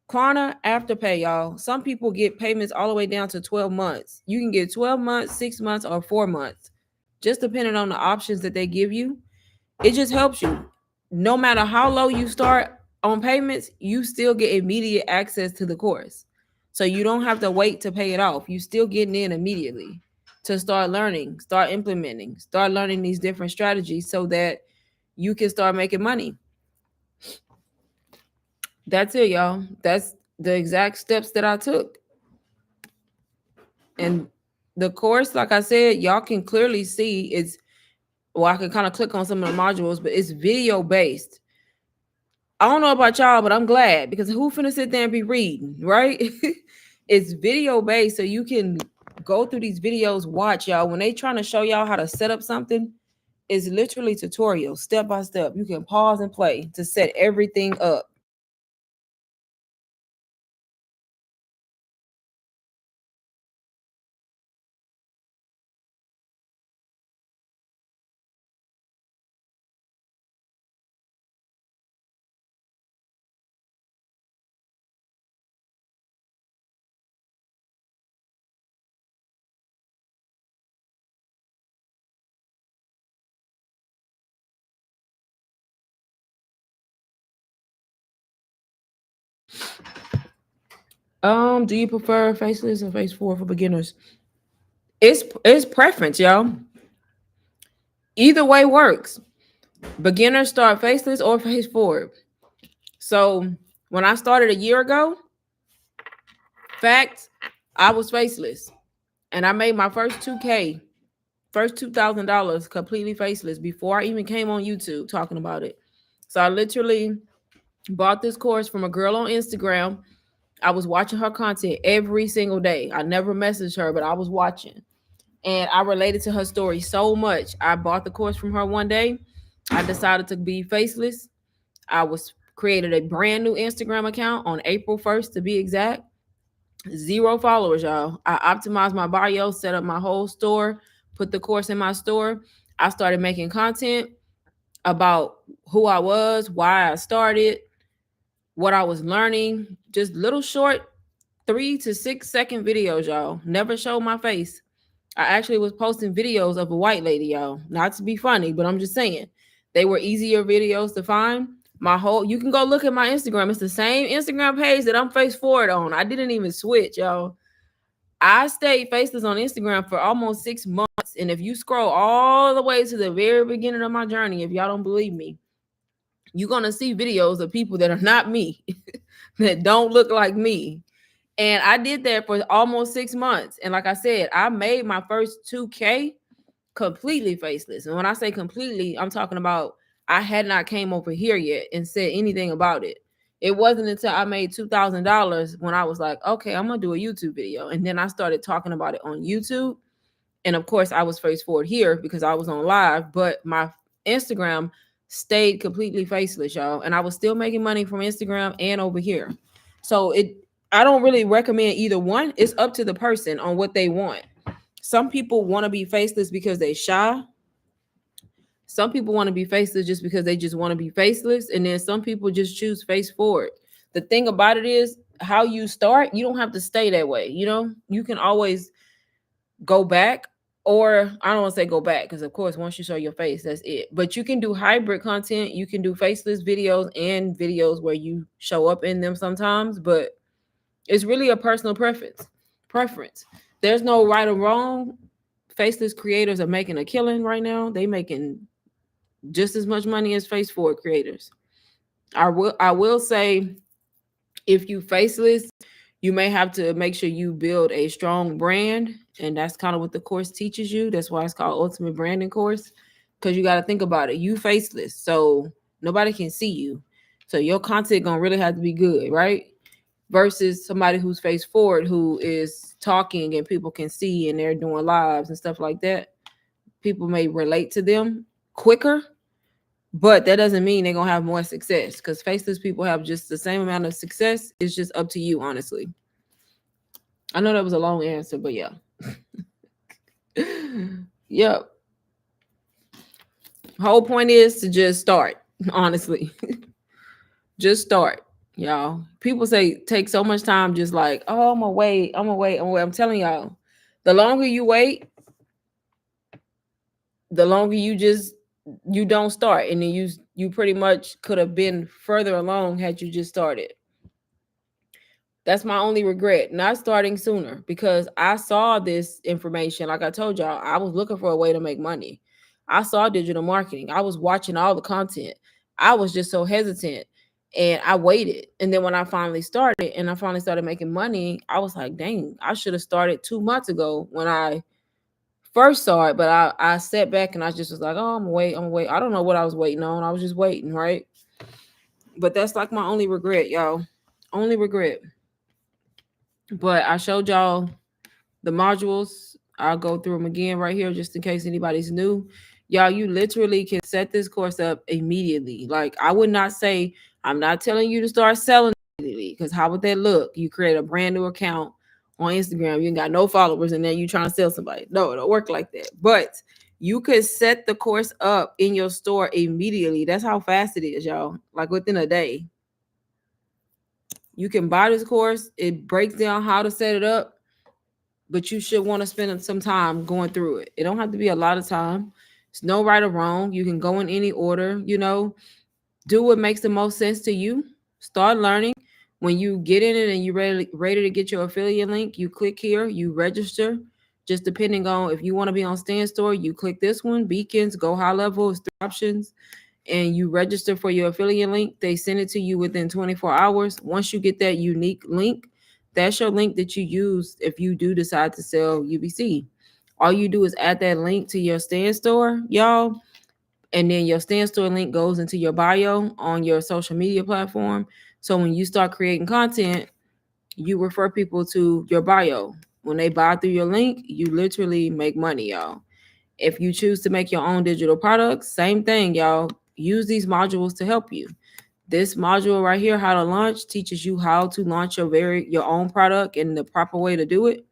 Klarna Afterpay, y'all. Some people get payments all the way down to 12 months. You can get 12 months, 6 months, or 4 months, just depending on the options that they give you. It just helps you. No matter how low you start on payments, you still get immediate access to the course. So you don't have to wait to pay it off. You still getting in immediately to start learning, start implementing, start learning these different strategies so that you can start making money. That's it, y'all. That's the exact steps that I took. And the course, like I said, y'all can clearly see it's, well, I can kind of click on some of the modules, but it's video based. I don't know about y'all, but I'm glad because who finna sit there and be reading, right? It's video based, so you can go through these videos, watch y'all. When they trying to show y'all how to set up something, it's literally tutorials, step by step. You can pause and play to set everything up. Do you prefer faceless or face forward for beginners? It's preference, y'all. Either way works. Beginners start faceless or face forward. So when I started a year ago, facts, I was faceless. And I made my first 2K, first $2,000 completely faceless before I even came on YouTube talking about it. So I literally bought this course from a girl on Instagram. I was watching her content every single day. I never messaged her, but I was watching. And I related to her story so much. I bought the course from her one day. I decided to be faceless. I was created a brand new Instagram account on April 1st to be exact. 0 followers, y'all. I optimized my bio, set up my whole store, put the course in my store. I started making content about who I was, why I started, what I was learning, just little short 3 to 6 second videos, y'all. Never showed my face. I actually was posting videos of a white lady, y'all. Not to be funny, but I'm just saying they were easier videos to find. You can go look at my Instagram. It's the same Instagram page that I'm face forward on. I didn't even switch, y'all. I stayed faceless on Instagram for almost 6 months. And if you scroll all the way to the very beginning of my journey, if y'all don't believe me, you're going to see videos of people that are not me, that don't look like me. And I did that for almost 6 months. And like I said, I made my first 2K completely faceless. And when I say completely, I'm talking about I had not came over here yet and said anything about it. It wasn't until I made $2,000 when I was like, okay, I'm gonna do a YouTube video. And then I started talking about it on YouTube. And of course, I was face forward here because I was on live, but my Instagram stayed completely faceless, y'all. And I was still making money from Instagram and over here. So I don't really recommend either one. It's up to the person on what they want. Some people want to be faceless because they shy. Some people want to be faceless just because they just want to be faceless. And then some people just choose face forward. The thing about it is how you start, you don't have to stay that way. You know, you can always go back, or I don't want to say go back because of course once you show your face, that's it. But you can do hybrid content. You can do faceless videos and videos where you show up in them sometimes, but it's really a personal preference. There's no right or wrong. Faceless creators are making a killing right now. They making just as much money as face forward creators. I will say, if you faceless, you may have to make sure you build a strong brand, and that's kind of what the course teaches you. That's why it's called Ultimate Branding Course, because you got to think about it. You faceless, so nobody can see you, so your content gonna really have to be good, right? Versus somebody who's face forward, who is talking and people can see and they're doing lives and stuff like that. People may relate to them quicker, but that doesn't mean they're gonna have more success, because faceless people have just the same amount of success. It's just up to you, honestly. I know that was a long answer, but yeah. Yep. Whole point is to just start, honestly. Just start, y'all. People say take so much time, just like, oh, I'm gonna wait. I'm telling y'all, the longer you wait, the longer you don't start, and then you pretty much could have been further along had you just started. That's my only regret, not starting sooner, because I saw this information. Like I told y'all, I was looking for a way to make money. I saw digital marketing. I was watching all the content. I was just so hesitant, and I waited. And then when I finally started and I finally started making money, I was like, dang, I should have started 2 months ago when I first saw it. But I sat back and I just was like, oh, I'm gonna wait. I don't know what I was waiting on. I was just waiting, right? But that's like my only regret, y'all. Only regret. But I showed y'all the modules. I'll go through them again right here just in case anybody's new. Y'all, you literally can set this course up immediately. Like, I would not say, I'm not telling you to start selling immediately, because how would that look? You create a brand new account on Instagram, you ain't got no followers, and then you trying to sell somebody. No, it don't work like that. But you could set the course up in your store immediately. That's how fast it is, y'all. Like within a day. You can buy this course. It breaks down how to set it up, but you should want to spend some time going through it. It don't have to be a lot of time. It's no right or wrong. You can go in any order, do what makes the most sense to you. Start learning. When you get in it and you're ready to get your affiliate link, you click here, you register. Just depending on if you want to be on Stand Store, you click this one, Beacons, Go High Level, it's 3 options, and you register for your affiliate link. They send it to you within 24 hours. Once you get that unique link, that's your link that you use if you do decide to sell UBC. All you do is add that link to your Stand Store, y'all, and then your Stand Store link goes into your bio on your social media platform. So when you start creating content, you refer people to your bio. When they buy through your link, you literally make money, y'all. If you choose to make your own digital products, same thing, y'all. Use these modules to help you. This module right here, how to launch, teaches you how to launch your own product and the proper way to do it.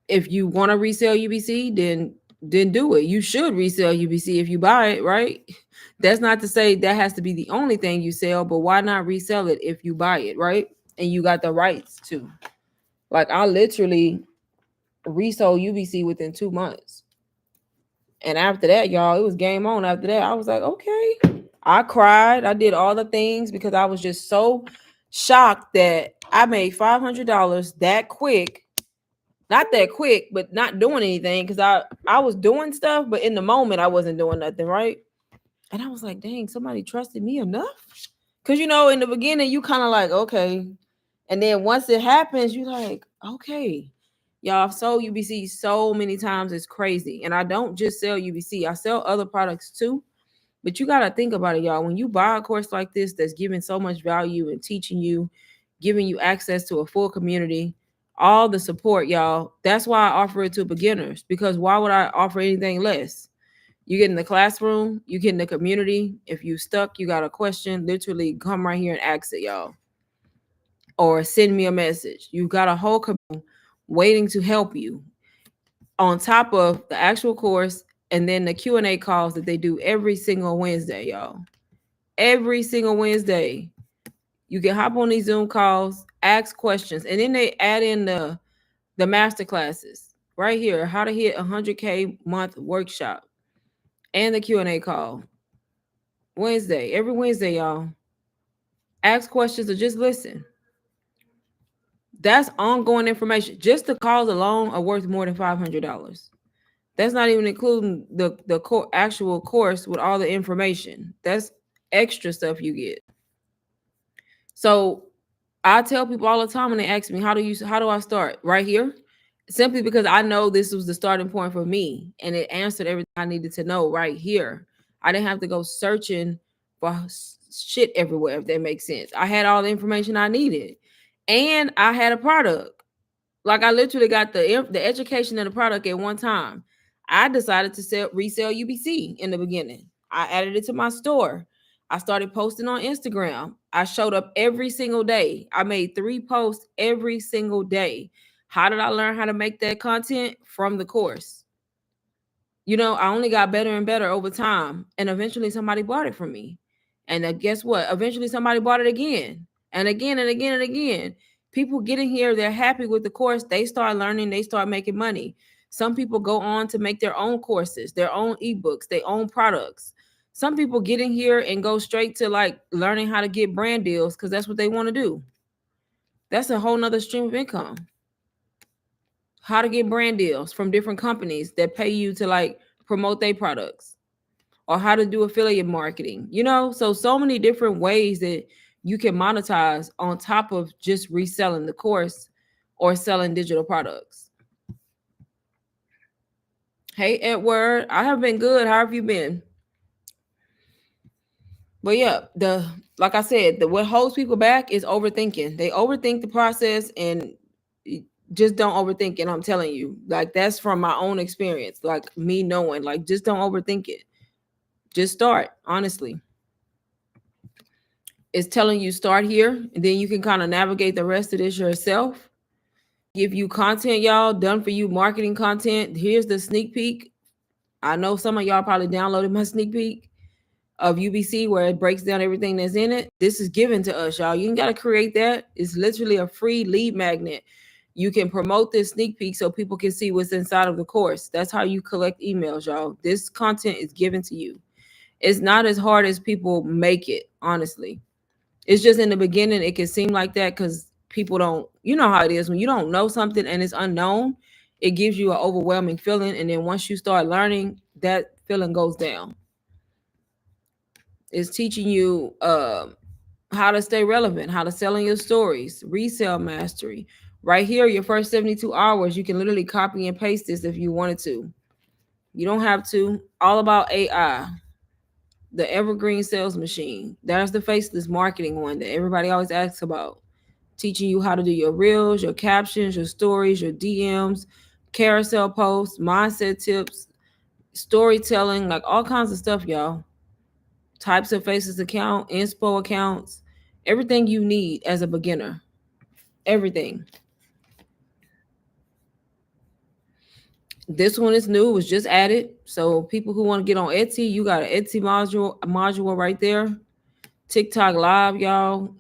If you want to resell UBC, then do it. You should resell UBC if you buy it, right? That's not to say that has to be the only thing you sell, but why not resell it if you buy it, right? And you got the rights to. Like, I literally resold UBC within 2 months. And after that, y'all, it was game on. After that, I was like, okay. I cried. I did all the things because I was just so shocked that I made $500 that quick. Not that quick, but not doing anything, because I was doing stuff, but in the moment I wasn't doing nothing, right? And I was like, dang, somebody trusted me enough. Because, in the beginning, you kind of like, okay. And then once it happens, you're like, okay, y'all, I've sold UBC so many times, it's crazy. And I don't just sell UBC, I sell other products too. But you got to think about it, y'all. When you buy a course like this that's giving so much value and teaching you, giving you access to a full community, all the support, y'all, that's why I offer it to beginners. Because why would I offer anything less? You get in the classroom, you get in the community. If you stuck, you got a question, literally come right here and ask it, y'all. Or send me a message. You've got a whole community waiting to help you on top of the actual course and then the Q&A calls that they do every single Wednesday, y'all. Every single Wednesday. You can hop on these Zoom calls, ask questions, and then they add in the master classes right here, how to hit 100K month workshop and the Q&A call. Wednesday, every Wednesday, y'all. Ask questions or just listen. That's ongoing information. Just the calls alone are worth more than $500. That's not even including the actual course with all the information. That's extra stuff you get. So I tell people all the time when they ask me, how do I start? Right here. Simply because I know this was the starting point for me and it answered everything I needed to know right here. I didn't have to go searching for shit everywhere, if that makes sense. I had all the information I needed and I had a product. Like I literally got the education and the product at one time. I decided to resell UBC in the beginning. I added it to my store. I started posting on Instagram. I showed up every single day. I made 3 posts every single day. How did I learn how to make that content? From the course. You know, I only got better and better over time. And eventually somebody bought it from me. And guess what? Eventually somebody bought it again and again and again and again. People get in here, they're happy with the course. They start learning, they start making money. Some people go on to make their own courses, their own ebooks, their own products. Some people get in here and go straight to like learning how to get brand deals because that's what they want to do. That's a whole nother stream of income. How to get brand deals from different companies that pay you to like promote their products, or how to do affiliate marketing, you know? So many different ways that you can monetize on top of just reselling the course or selling digital products. Hey, Edward, I have been good. How have you been? But yeah, like I said, what holds people back is overthinking. They overthink the process and just don't overthink it. I'm telling you, like that's from my own experience, like me knowing, like just don't overthink it. Just start, honestly. It's telling you start here, and then you can kind of navigate the rest of this yourself. Give you content, y'all, done for you marketing content. Here's the sneak peek. I know some of y'all probably downloaded my sneak peek of UBC where it breaks down everything that's in it. This is given to us, y'all. You ain't got to create that. It's literally a free lead magnet. You can promote this sneak peek so people can see what's inside of the course. That's how you collect emails, y'all. This content is given to you. It's not as hard as people make it, honestly. It's just in the beginning, it can seem like that because people don't, you know how it is when you don't know something and it's unknown, it gives you an overwhelming feeling. And then once you start learning, that feeling goes down. It's teaching you how to stay relevant, how to sell in your stories, resale mastery. Right here, your first 72 hours, you can literally copy and paste this if you wanted to. You don't have to. All about AI. The evergreen sales machine. That's the faceless marketing one that everybody always asks about. Teaching you how to do your reels, your captions, your stories, your DMs, carousel posts, mindset tips, storytelling, like all kinds of stuff, y'all. Types of faces account, inspo accounts, everything you need as a beginner. Everything. This one is new, it was just added. So people who want to get on Etsy, you got an Etsy module right there. TikTok live, y'all.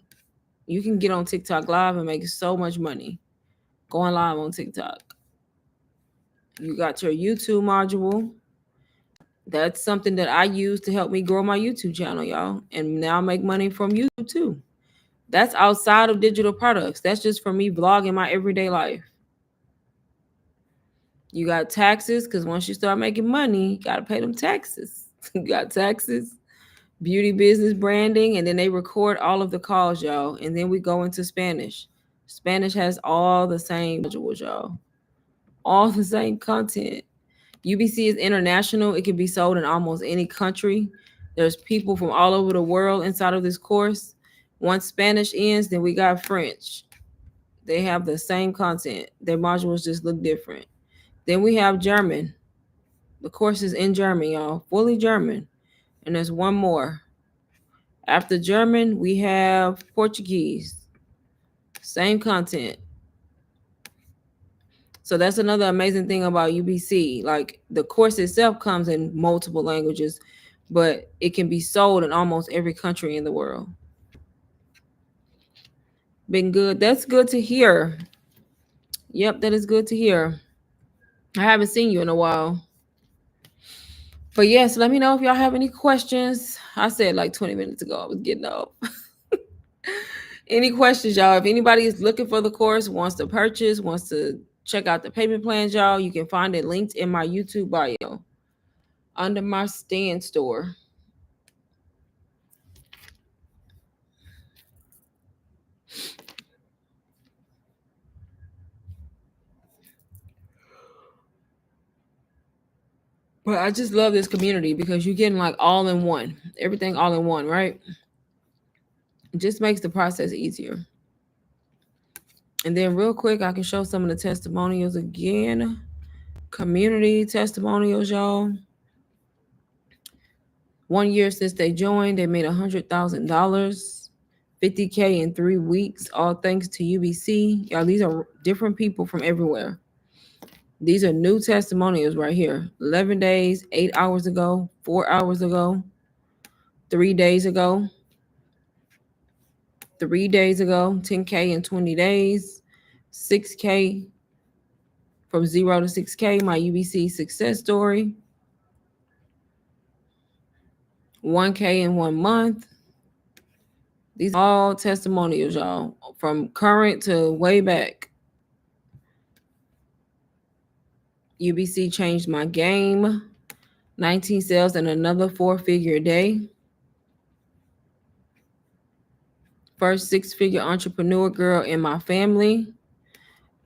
You can get on TikTok live and make so much money going live on TikTok. You got your YouTube module. That's something that I use to help me grow my YouTube channel, y'all. And now make money from YouTube too. That's outside of digital products. That's just for me vlogging my everyday life. You got taxes, because once you start making money, you got to pay them taxes. You got taxes, beauty business branding, and then they record all of the calls, y'all. And then we go into Spanish. Spanish has all the same modules, y'all. All the same content. UBC is international. It can be sold in almost any country. There's people from all over the world inside of this course. Once Spanish ends, then we got French. They have the same content. Their modules just look different. Then we have German. The course is in German, y'all. Fully German. And there's one more. After German, we have Portuguese. Same content. So that's another amazing thing about UBC. Like the course itself comes in multiple languages, but it can be sold in almost every country in the world. Been good. That's good to hear. Yep, that is good to hear. I haven't seen you in a while. But yes, let me know if y'all have any questions. I said like 20 minutes ago I was getting up. Any questions, y'all? If anybody is looking for the course, wants to purchase, wants to check out the payment plans, y'all, you can find it linked in my YouTube bio under my stand store. But I just love this community because you're getting like all in one, everything all in one, right? It just makes the process easier. And then real quick, I can show some of the testimonials again. Community testimonials, y'all. 1 year since they joined, they made $100,000, 50K in 3 weeks, all thanks to UBC. Y'all, these are different people from everywhere. These are new testimonials right here. 11 days, 8 hours ago, 4 hours ago, 3 days ago, 3 days ago, 10K in 20 days, 6K from 0 to 6K, my UBC success story, 1K in 1 month. These are all testimonials, y'all, from current to way back. UBC changed my game. 19 sales and another 4-figure day. First 6-figure entrepreneur girl in my family.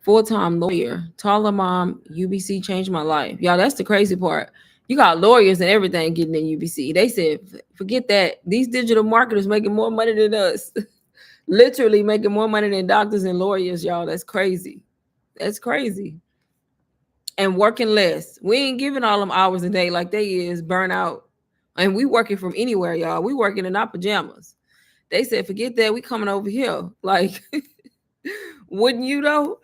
Full-time lawyer. Taller mom. UBC changed my life. Y'all, that's the crazy part. You got lawyers and everything getting in UBC. They said, forget that. These digital marketers making more money than us. Literally making more money than doctors and lawyers, y'all. That's crazy. That's crazy. And working less. We ain't giving all them hours a day like they is, burnout. And we working from anywhere, y'all. We working in our pajamas. They said, forget that. We coming over here. Like, wouldn't you though?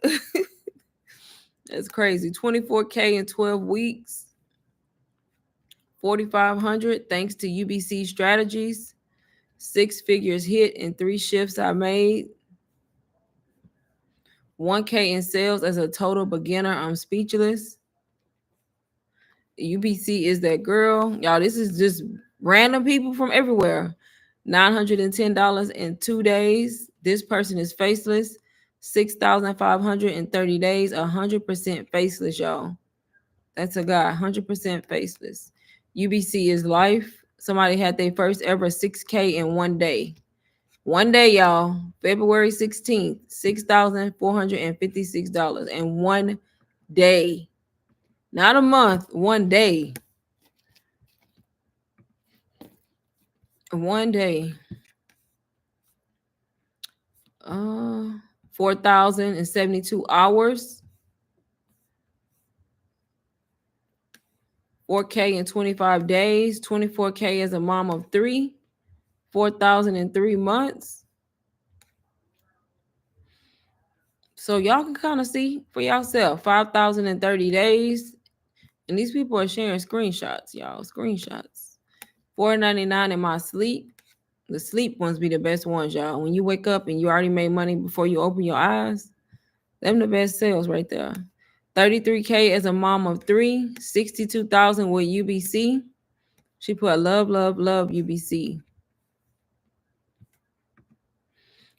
That's crazy. 24K in 12 weeks. 4,500 thanks to UBC strategies. 6 figures hit in 3 shifts I made. 1K in sales as a total beginner. I'm speechless. UBC is that girl. Y'all, this is just random people from everywhere. $910 in 2 days. This person is faceless. 6,500 in 30 days. 100% faceless, y'all. That's a guy. 100% faceless. UBC is life. Somebody had their first ever 6K in 1 day. 1 day, y'all. February 16th. $6,456 in 1 day. Not a month. 1 day. 1 day. 4,072 hours. 4K in 25 days. 24K as a mom of 3. 4,000 in 3 months. So y'all can kind of see for yourself. 5,000 in 30 days. And these people are sharing screenshots, y'all. Screenshots. $4.99 in my sleep. The sleep ones be the best ones, y'all. When you wake up and you already made money before you open your eyes, them the best sales right there. 33K as a mom of 3. 62,000 with UBC. She put love, love, love UBC.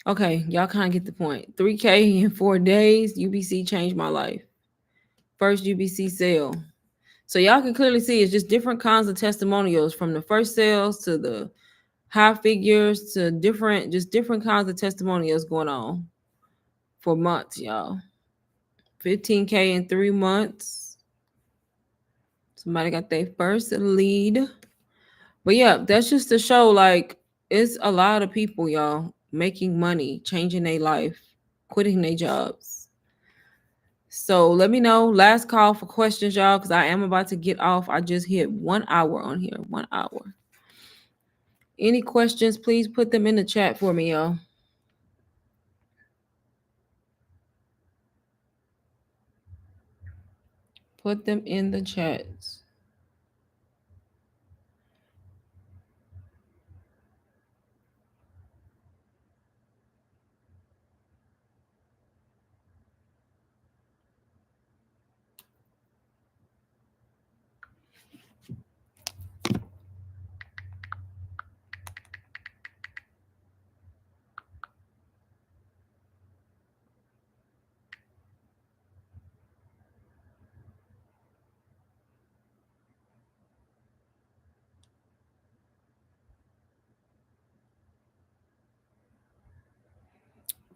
Okay, y'all kind of get the point. 3K in 4 days. UBC changed my life. First UBC sale. So y'all can clearly see it's just different kinds of testimonials, from the first sales to the high figures to different kinds of testimonials going on. for months, y'all. 15K in 3 months. Somebody got their first lead. But yeah, that's just to show like it's a lot of people, y'all, making money, changing their life, quitting their jobs. So let me know. Last call for questions, y'all, because I am about to get off. I just hit 1 hour on here. 1 hour. Any questions, please put them in the chat for me, y'all. Put them in the chats.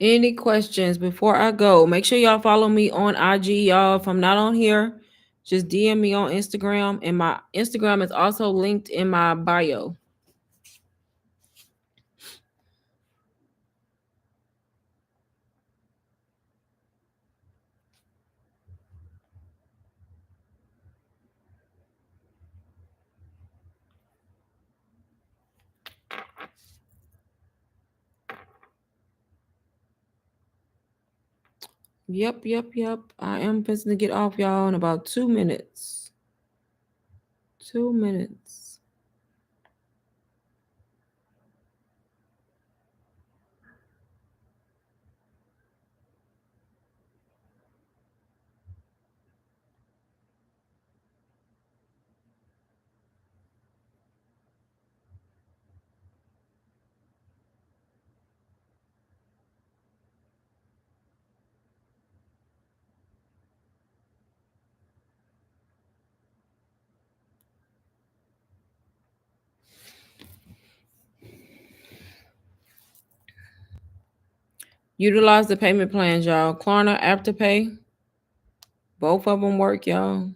Any questions before I go? Make sure y'all follow me on IG, y'all. If I'm not on here, just DM me on Instagram. And my Instagram is also linked in my bio. Yep. I am supposed to get off, y'all, in about 2 minutes. 2 minutes. Utilize the payment plans, y'all. Klarna, Afterpay. Both of them work, y'all.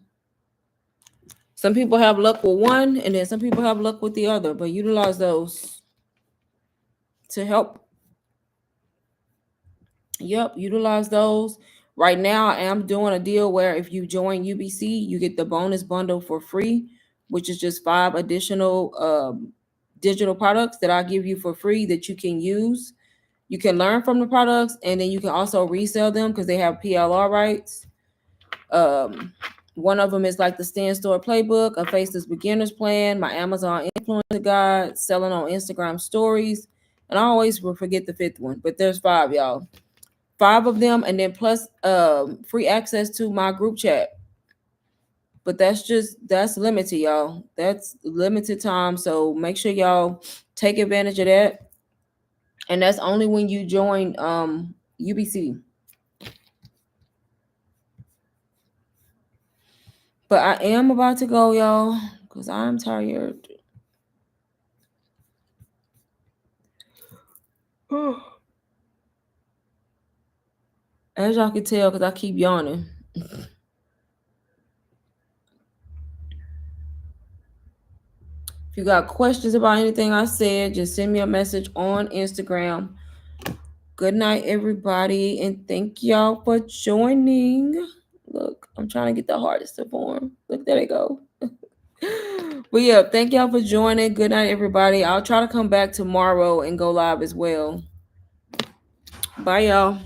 Some people have luck with one, and then some people have luck with the other, but utilize those to help. Yep, utilize those. Right now, I am doing a deal where if you join UBC, you get the bonus bundle for free, which is just 5 additional digital products that I give you for free that you can use. You can learn from the products, and then you can also resell them because they have PLR rights. One of them is like the Stand Store Playbook, a Faceless Beginner's Plan, my Amazon Influencer Guide, selling on Instagram Stories, and I always will forget the 5th one, but there's 5, y'all. 5 of them, and then plus free access to my group chat. But that's limited, y'all. That's limited time, so make sure y'all take advantage of that. And that's only when you join UBC. But I am about to go, y'all, because I'm tired. As y'all can tell, because I keep yawning. If you got questions about anything I said, just send me a message on Instagram. Good night, everybody, and thank y'all for joining. Look, I'm trying to get the hardest to form. Look, there they go. But yeah, thank y'all for joining. Good night, everybody. I'll try to come back tomorrow and go live as well. Bye, y'all.